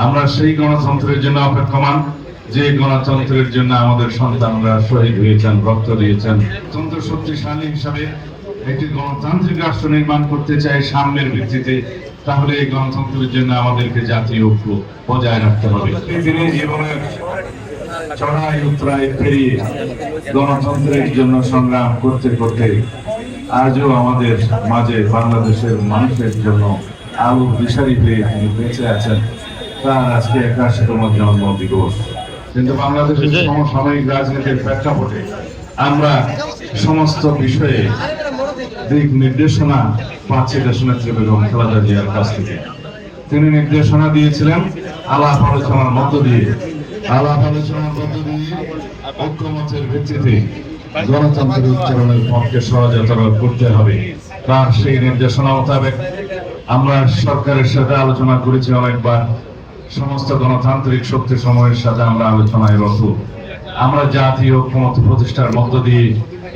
আমরা সেই গণতন্ত্রের জন্য অপেক্ষমান যে গণতন্ত্রের জন্য আমাদের সন্তানরা শহীদ হয়েছেন, রক্ত দিয়েছেন। তন্ত্র শক্তিশালী হিসাবে একটি গণতান্ত্রিক রাষ্ট্র নির্মাণ করতে চাই সাম্যের ভিত্তিতে, তাহলে এই গণতন্ত্রের জন্য আমাদেরকে জাতীয় ঐক্য বজায় রাখতে হবে। তিনি জীবনের চড়াই উতরাই পেরিয়ে গণতন্ত্রের জন্য সংগ্রাম করতে করতে আজও আমাদের মাঝে বাংলাদেশের মানুষের জন্য আলো দিশারি পেয়ে তিনি বেঁচে আছেন। তার আজকে 81তম জন্ম দিবস। কিন্তু বাংলাদেশের সমসাময়িক রাজনীতির প্রেক্ষাপটে আমরা সমস্ত বিষয়ে দিক নির্দেশনা পাচ্ছি দেশনেত্রী বেগম খালেদা জিয়ার কাছ থেকে। তিনি নির্দেশনা দিয়েছিলেন আলাপ আলোচনার মধ্য দিয়ে ঐক্যমতের ভিত্তিতে গণতন্ত্রের উচ্চারণের পক্ষে সহজতর করতে হবে। তার সেই নির্দেশনা মোতাবেক আমরা সরকারের সাথে আলোচনা করেছি অনেকবার। সমস্ত গণতান্ত্রিক শক্তি সমূহের সাথে আমরা আলোচনায় রত। আমরা জাতীয় ঐক্যমত প্রতিষ্ঠার মধ্য দিয়ে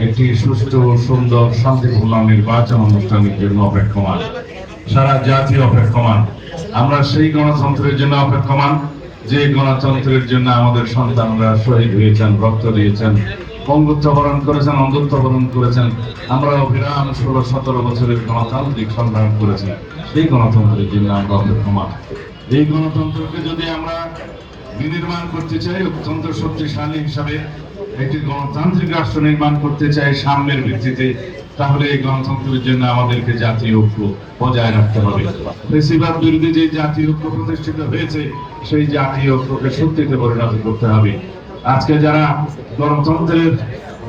একটি সুষ্ঠু, সুন্দর, শান্তিপূর্ণ নির্বাচন অনুষ্ঠানের জন্য অপেক্ষমান। সারা জাতি অপেক্ষমান। আমরা সেই গণতন্ত্রের জন্য অপেক্ষমান যে গণতন্ত্রের জন্য আমাদের সন্তানরা শহীদ হয়েছেন, রক্ত দিয়েছেন, পঙ্গুত্ব বরণ করেছেন, অন্ধত্ব বরণ করেছেন। আমরা অবিরাম 16-17 বছরের গণতান্ত্রিক সংগ্রাম করেছি। সেই গণতন্ত্রের জন্য আমরা অপেক্ষমান। এই গণতন্ত্রকে যদি আমরা বিনির্মাণ করতে চাই, অত্যন্ত শক্তিশালী হিসাবে একটি গণতান্ত্রিক রাষ্ট্র নির্মাণ করতে চাই সাম্যের ভিত্তিতে, তাহলে এই গণতন্ত্রের জন্য আমাদেরকে জাতীয় ঐক্য বজায় রাখতে হবে। ফ্যাসিবাদ বিরোধী যে জাতীয় ঐক্য প্রতিষ্ঠিত হয়েছে, সেই জাতীয় ঐক্যকে শক্তিতে পরিণত করতে হবে। আজকে যারা গণতন্ত্রের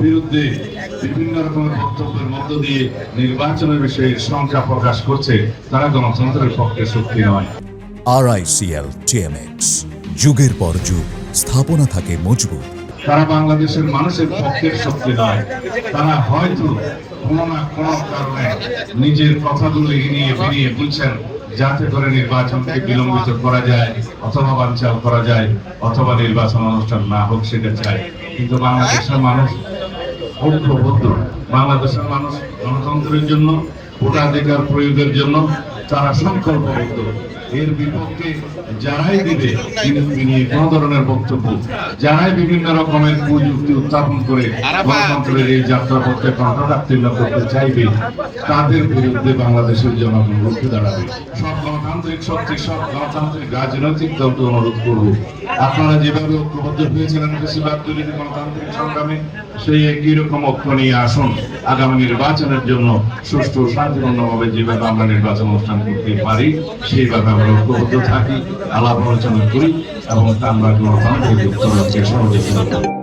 বিরুদ্ধে বিভিন্ন রকমের বক্তব্যের মধ্য দিয়ে নির্বাচনের বিষয়ে শঙ্কা প্রকাশ করছে, তারা গণতন্ত্রের পক্ষে শক্তি নয়। RICL TMX, যুগের পর যুগ স্থাপনা থাকে মজবুত। তারা বাংলাদেশের মানুষের পক্ষের শক্তি নয়। তারা হয়তো কোনো না কোনো কারণে নিজের কথাগুলো এড়িয়ে বেরিয়ে বুঝছেন, যাতে করে নির্বাচনকে বিলম্বিত করা যায়, অথবা বানচাল করা যায়, অথবা নির্বাচন অনুষ্ঠান না হোক সেটা চায়। কিন্তু বাংলাদেশের মানুষ ঐক্যবদ্ধ। বাংলাদেশের মানুষ গণতন্ত্রের জন্য, ভোটাধিকার প্রয়োগের জন্য তারা সংকল্পবদ্ধ। এর বিপক্ষে যারাই দিবে কোন ধরনের বক্তব্য, যারাই বিভিন্ন রকমের কুযুক্তি উত্থাপন করে গণতন্ত্রের এই যাত্রাপথে কণ্ঠকাঠিন্য করতে চাইবে, তাদের বিরুদ্ধে বাংলাদেশের জনগণ রুখে দাঁড়াবে। সব গণতান্ত্রিক শক্তি, সব গণতান্ত্রিক রাজনৈতিক দলকে অনুরোধ করব, আপনারা যেভাবে ঐক্যবদ্ধ হয়েছিলেন ফ্যাসিবাদ বিরোধী গণতান্ত্রিক সংগ্রামে, সেই একই রকম ঐক্য নিয়ে আসুন আগামী নির্বাচনের জন্য। সুষ্ঠু, শান্তিপূর্ণভাবে যেভাবে আমরা নির্বাচন অনুষ্ঠান করতে পারি, সেইভাবে আমরা ঐক্যবদ্ধ থাকি, আলাপ আলোচনা করি এবং আমরা গণতান্ত্রিক উত্তরণকে সহযোগিতা করি।